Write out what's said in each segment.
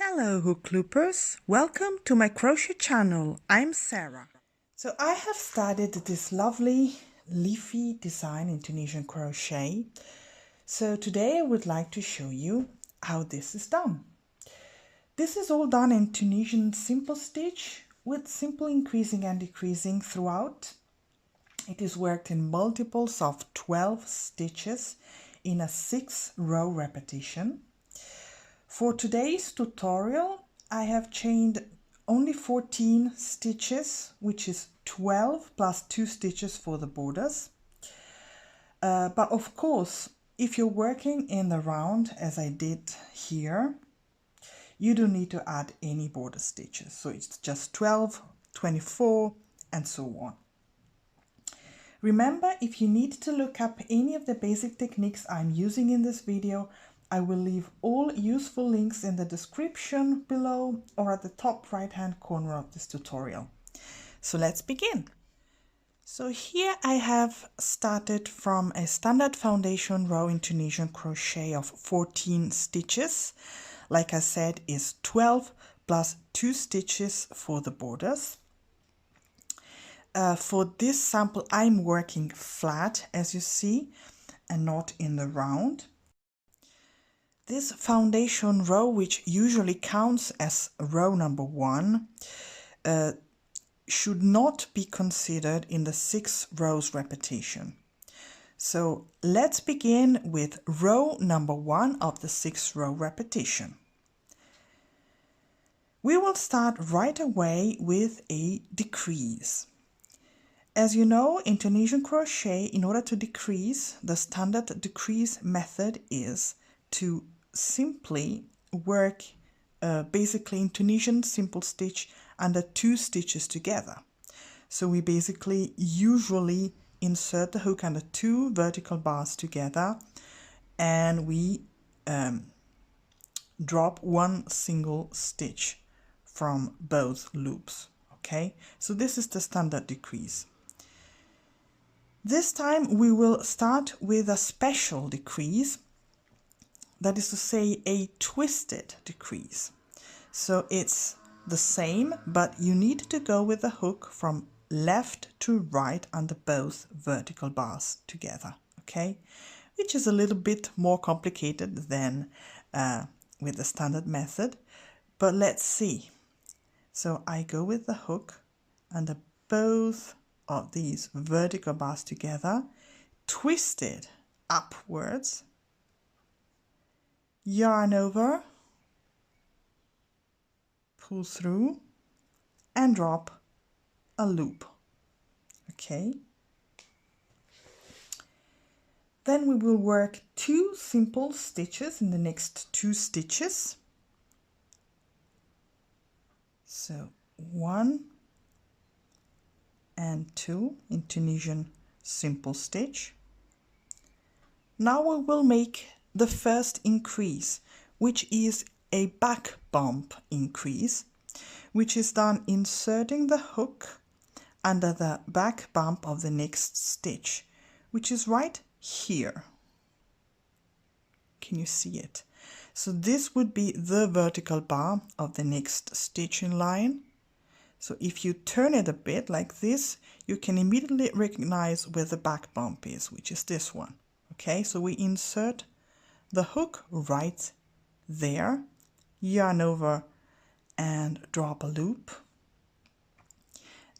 Hello hook loopers, welcome to my crochet channel. I'm Sarah. So I have started this lovely leafy design in Tunisian crochet. So today I would like to show you how this is done. This is all done in Tunisian Simple Stitch with simple increasing and decreasing throughout. It is worked in multiples of 12 stitches in a 6-row repetition. For today's tutorial, I have chained only 14 stitches, which is 12 plus 2 stitches for the borders. But of course, if you're working in the round, as I did here, you don't need to add any border stitches. So it's just 12, 24, and so on. Remember, if you need to look up any of the basic techniques I'm using in this video, I will leave all useful links in the description below or at the top right hand corner of this tutorial. So let's begin. So here I have started from a standard foundation row in Tunisian crochet of 14 stitches. Like I said, is 12 plus 2 stitches for the borders. For this sample I'm working flat, as you see, and not in the round. This foundation row, which usually counts as row number 1, should not be considered in the 6 rows repetition. So let's begin with row number 1 of the 6 row repetition. We will start right away with a decrease. As you know, in Tunisian crochet, in order to decrease, the standard decrease method is to simply work basically in Tunisian Simple Stitch under 2 stitches together. So we basically usually insert the hook under 2 vertical bars together and we drop 1 single stitch from both loops. Okay, so this is the standard decrease. This time we will start with a special decrease, that is to say a twisted decrease. So it's the same, but you need to go with the hook from left to right under both vertical bars together, okay? Which is a little bit more complicated than with the standard method, but let's see. So I go with the hook under both of these vertical bars together, twisted upwards, yarn over, pull through and drop a loop. Okay, then we will work 2 simple stitches in the next 2 stitches. So 1 and 2 in Tunisian Simple Stitch. Now we will make the first increase, which is a back bump increase, which is done inserting the hook under the back bump of the next stitch, which is right here. Can you see it? So this would be the vertical bar of the next stitch in line. So if you turn it a bit like this, you can immediately recognize where the back bump is, which is this one. Okay, so we insert the hook right there, yarn over and drop a loop.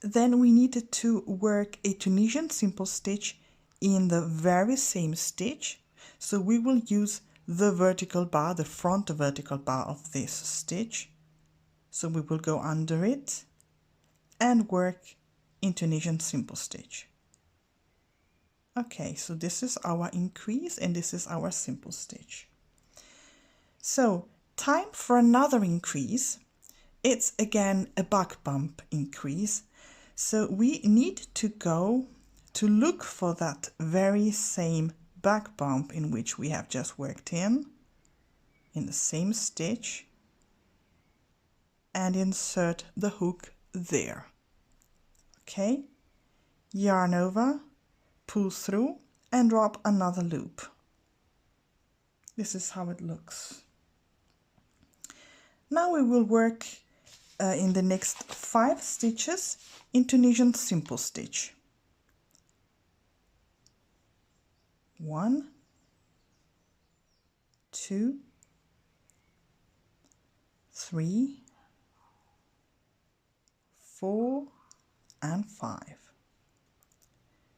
Then we needed to work a Tunisian Simple Stitch in the very same stitch. So we will use the vertical bar, the front vertical bar of this stitch. So we will go under it and work in Tunisian Simple Stitch. Okay, so this is our increase and this is our simple stitch. So time for another increase. It's again a back bump increase. So we need to go to look for that very same back bump in which we have just worked in the same stitch, and insert the hook there. Okay, yarn over, pull through and drop another loop. This is how it looks. Now we will work in the next 5 stitches in Tunisian Simple Stitch. 1, 2, 3, 4 and 5.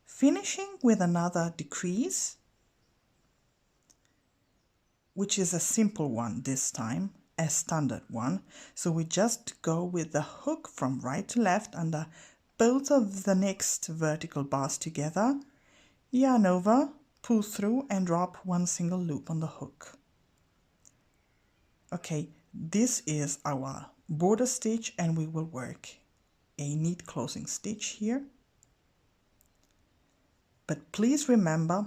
Finishing with another decrease, which is a simple one this time, a standard one. So we just go with the hook from right to left under both of the next vertical bars together, yarn over, pull through and drop one single loop on the hook. Okay, this is our border stitch and we will work a neat closing stitch here. But please remember,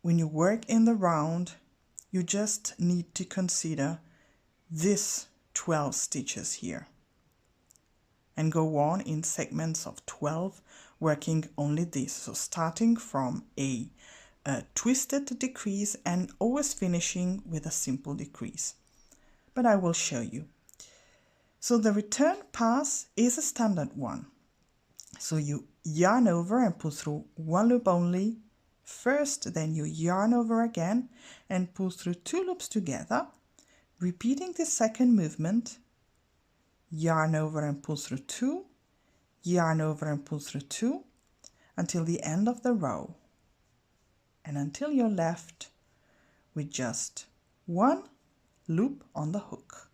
when you work in the round, you just need to consider this 12 stitches here and go on in segments of 12, working only this. So starting from a twisted decrease and always finishing with a simple decrease. But I will show you. So the return pass is a standard one. So you yarn over and pull through one loop only first, then you yarn over again and pull through 2 loops together, repeating the second movement, yarn over and pull through 2, yarn over and pull through 2 until the end of the row, and until you're left with just 1 loop on the hook.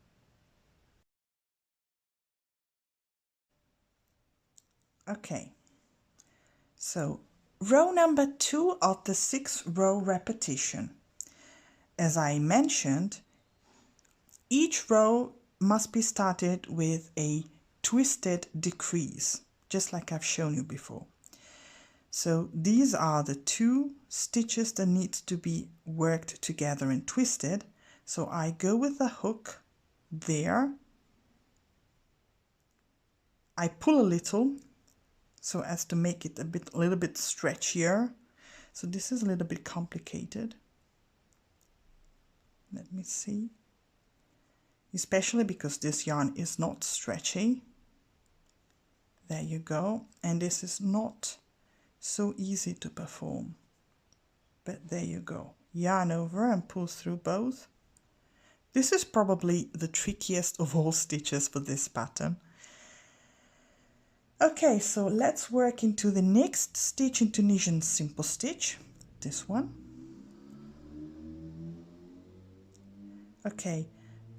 Okay, so row number 2 of the 6 row repetition. As I mentioned, each row must be started with a twisted decrease, just like I've shown you before. So these are the 2 stitches that need to be worked together and twisted. So I go with the hook there, I pull a little so as to make it a little bit stretchier. So this is a little bit complicated. Let me see. Especially because this yarn is not stretchy. There you go. And this is not so easy to perform. But there you go. Yarn over and pull through both. This is probably the trickiest of all stitches for this pattern. Okay, so let's work into the next stitch in Tunisian Simple Stitch, this one. Okay,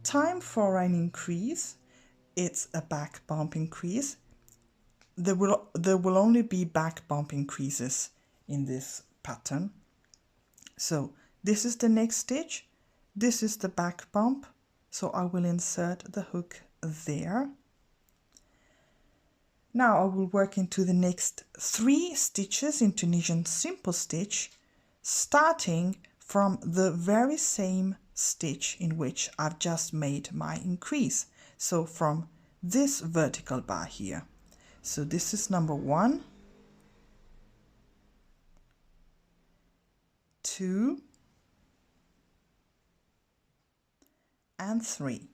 time for an increase. It's a back bump increase. There will only be back bump increases in this pattern. So this is the next stitch. This is the back bump. So I will insert the hook there. Now I will work into the next 3 stitches in Tunisian Simple Stitch, starting from the very same stitch in which I've just made my increase. So from this vertical bar here. So this is number 1, 2, and 3.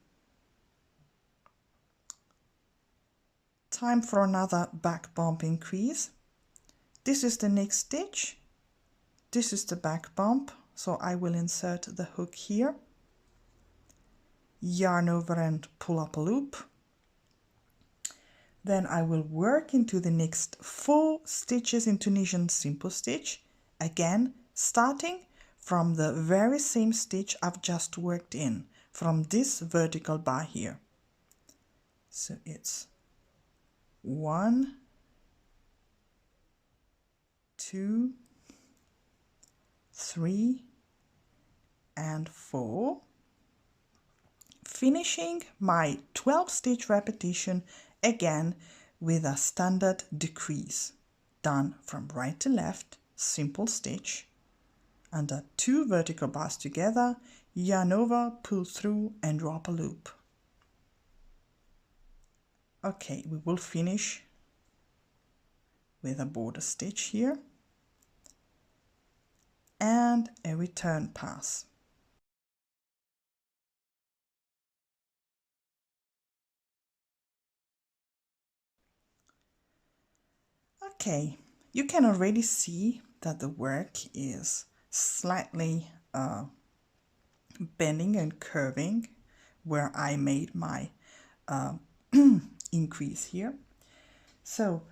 Time for another back bump increase. This is the next stitch. This is the back bump, so I will insert the hook here, yarn over and pull up a loop. Then I will work into the next 4 stitches in Tunisian Simple Stitch, again starting from the very same stitch I've just worked in, from this vertical bar here. So it's 1, 2, 3, and 4, finishing my 12 stitch repetition again with a standard decrease done from right to left, simple stitch, under 2 vertical bars together, yarn over, pull through and drop a loop. Okay, we will finish with a border stitch here and a return pass. Okay, you can already see that the work is slightly bending and curving where I made my increase here. So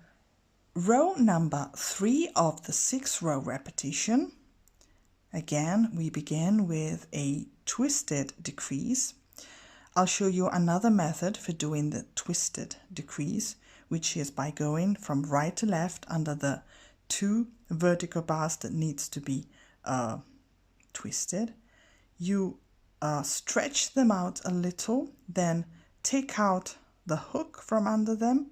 row number 3 of the 6 row repetition, again we begin with a twisted decrease. I'll show you another method for doing the twisted decrease, which is by going from right to left under the 2 vertical bars that needs to be twisted. You stretch them out a little, then take out the hook from under them.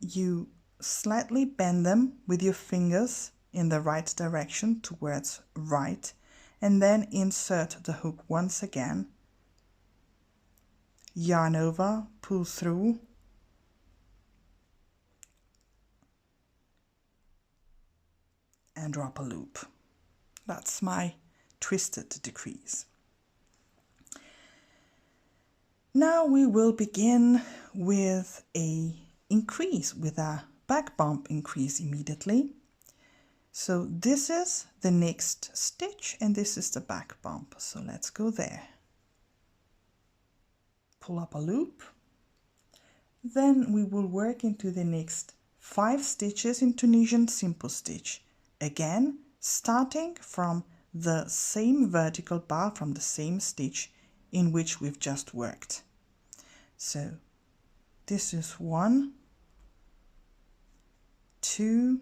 You slightly bend them with your fingers in the right direction towards right, and then insert the hook once again. Yarn over, pull through, and drop a loop. That's my twisted decrease. Now we will begin with a increase, with a back bump increase immediately. So this is the next stitch and this is the back bump. So let's go there. Pull up a loop. Then we will work into the next 5 stitches in Tunisian Simple Stitch. Again, starting from the same vertical bar, from the same stitch in which we've just worked. So this is 1, 2,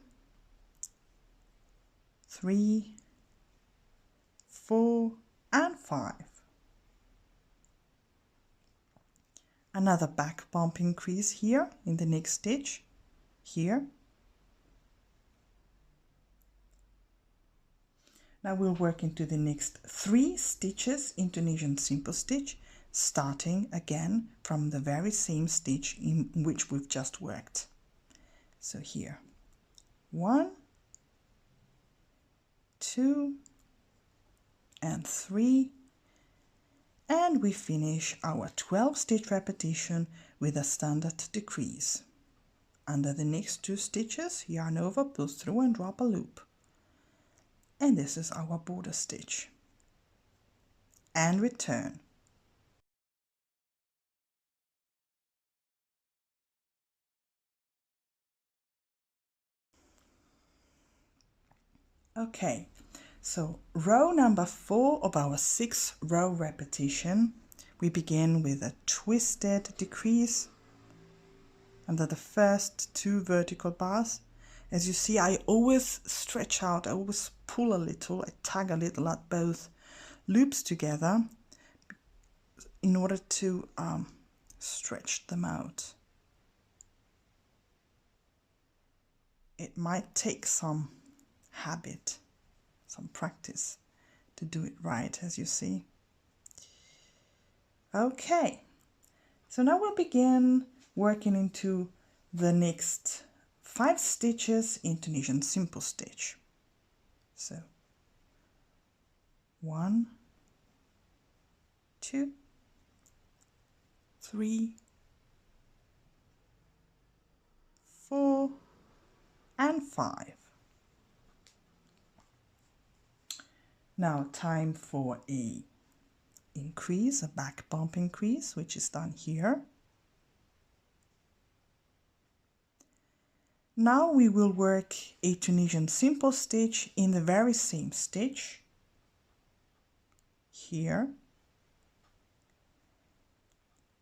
3, 4, and 5. Another back bump increase here in the next stitch, here. Now we'll work into the next 3 stitches in Tunisian Simple Stitch, starting again from the very same stitch in which we've just worked. So here, 1, 2, and 3, and we finish our 12 stitch repetition with a standard decrease. Under the next 2 stitches, yarn over, pull through and drop a loop. And this is our border stitch. And return. Okay, so row number 4 of our 6 row repetition, we begin with a twisted decrease under the first 2 vertical bars. As you see, I always stretch out, I always pull a little, I tug a little at both loops together in order to stretch them out. It might take some habit, some practice to do it right, as you see. Okay, so now we'll begin working into the next 5 stitches in Tunisian Simple Stitch. So 1, 2, 3, 4, and 5. Now time for a increase, a back bump increase, which is done here. Now we will work a Tunisian Simple Stitch in the very same stitch here,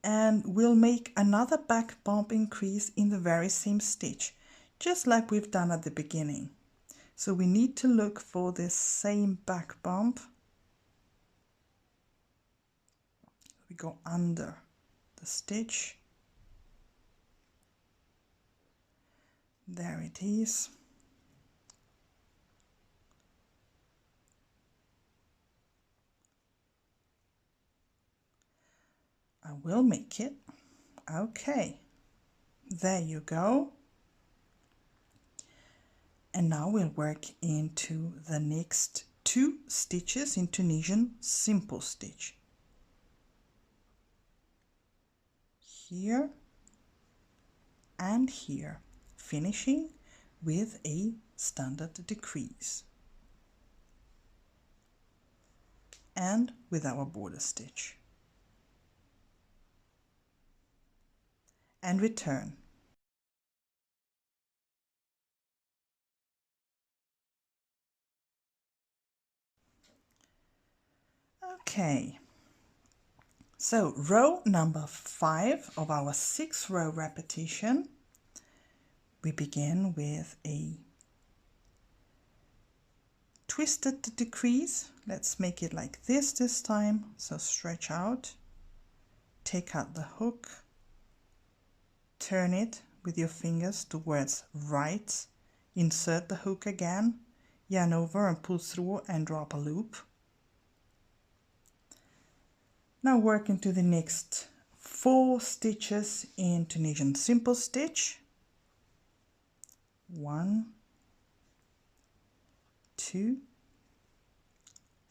and we'll make another back bump increase in the very same stitch, just like we've done at the beginning. So we need to look for this same back bump. We go under the stitch. There it is. I will make it. Okay, there you go. And now we'll work into the next 2 stitches in Tunisian Simple Stitch. Here and here, finishing with a standard decrease and with our border stitch, and return. Okay, so row number 5 of our 6-row repetition, we begin with a twisted decrease. Let's make it like this time. So stretch out, take out the hook, turn it with your fingers towards right, insert the hook again, yarn over and pull through and drop a loop. Now work into the next 4 stitches in Tunisian Simple Stitch. 1, 2,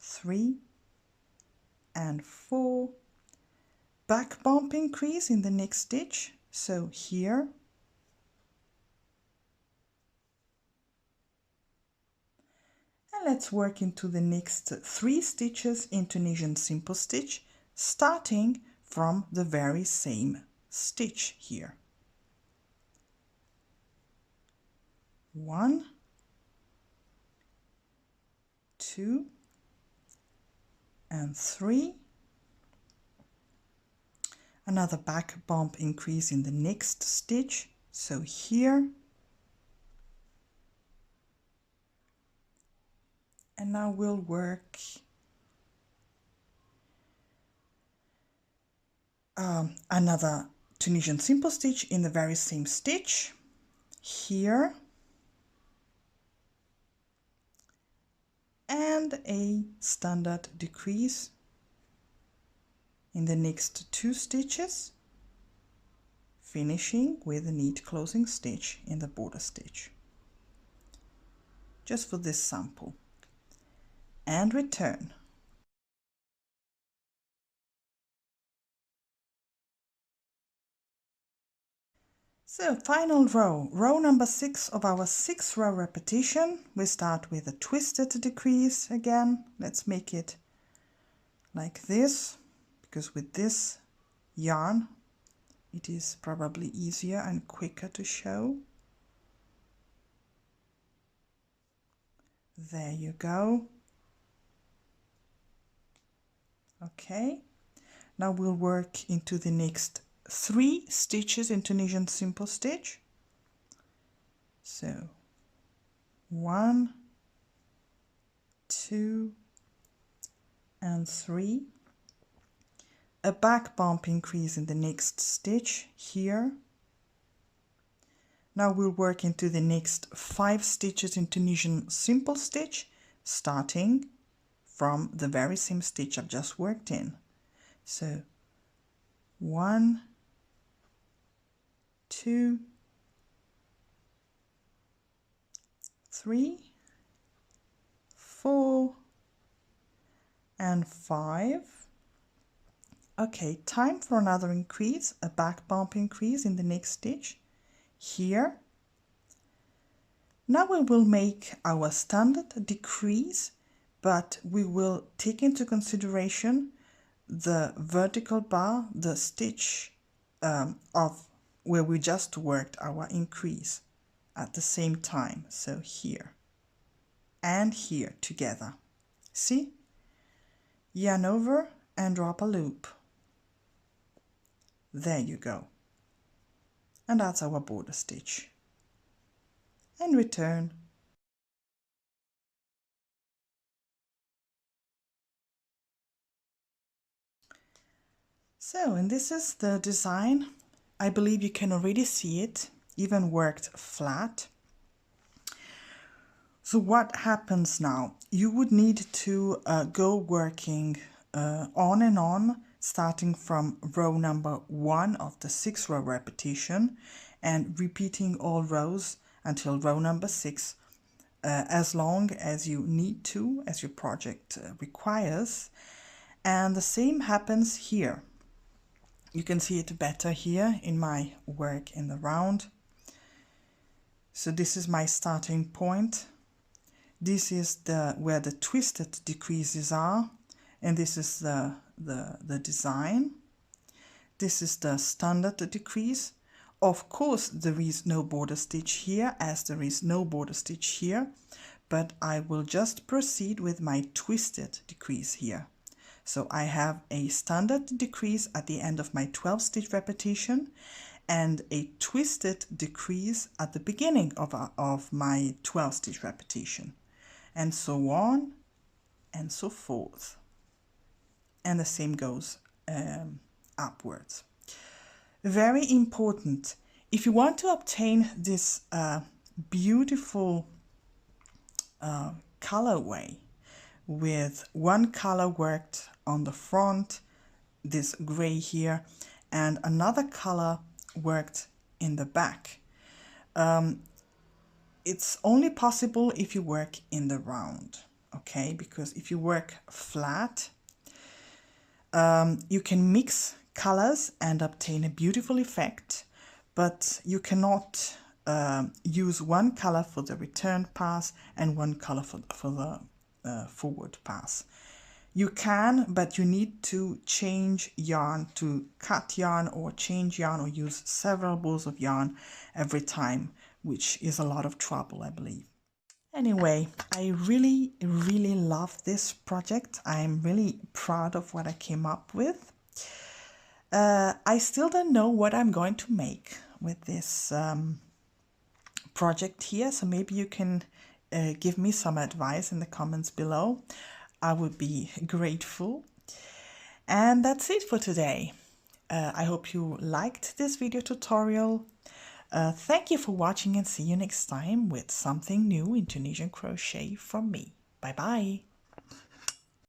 3, and 4. Back bump increase in the next stitch, so here, and let's work into the next 3 stitches in Tunisian Simple Stitch, starting from the very same stitch here. 1, 2, and 3. Another back bump increase in the next stitch, so here. And now we'll work another Tunisian Simple Stitch in the very same stitch here, and a standard decrease in the next 2 stitches, finishing with a neat closing stitch in the border stitch, just for this sample, and return. So final row, row number 6 of our 6-row repetition. We start with a twisted decrease again. Let's make it like this, because with this yarn it is probably easier and quicker to show. There you go. Okay, now we'll work into the next 3 stitches in Tunisian Simple Stitch. So 1, 2, and 3. A back bump increase in the next stitch here. Now we'll work into the next 5 stitches in Tunisian Simple Stitch, starting from the very same stitch I've just worked in. So 1, 2, 3, 4, and 5. Okay, time for another increase, a back bump increase in the next stitch here. Now we will make our standard decrease, but we will take into consideration the vertical bar, the stitch of where we just worked our increase at the same time. So here and here together. See? Yarn over and drop a loop. There you go. And that's our border stitch. And return. So, and this is the design. I believe you can already see it, even worked flat. So what happens now? You would need to go working on and on, starting from row number 1 of the 6-row repetition and repeating all rows until row number 6, as long as you need to, as your project requires. And the same happens here. You can see it better here in my work in the round. So this is my starting point. This is where the twisted decreases are, and this is the design. This is the standard decrease. Of course, there is no border stitch here, as there is no border stitch here, but I will just proceed with my twisted decrease here. So I have a standard decrease at the end of my 12 stitch repetition and a twisted decrease at the beginning of my 12 stitch repetition, and so on and so forth. And the same goes upwards. Very important, if you want to obtain this beautiful colorway with one color worked on the front, this gray here, and another color worked in the back, it's only possible if you work in the round, okay? Because if you work flat, you can mix colors and obtain a beautiful effect, but you cannot use one color for the return pass and one color for the forward pass. You can, but you need to change yarn, to cut yarn or change yarn or use several balls of yarn every time, which is a lot of trouble, I believe. Anyway, I really love this project. I'm really proud of what I came up with. I still don't know what I'm going to make with this project here, so maybe you can give me some advice in the comments below. I would be grateful. And that's it for today. I hope you liked this video tutorial. Thank you for watching, and see you next time with something new in Tunisian crochet from me. Bye bye.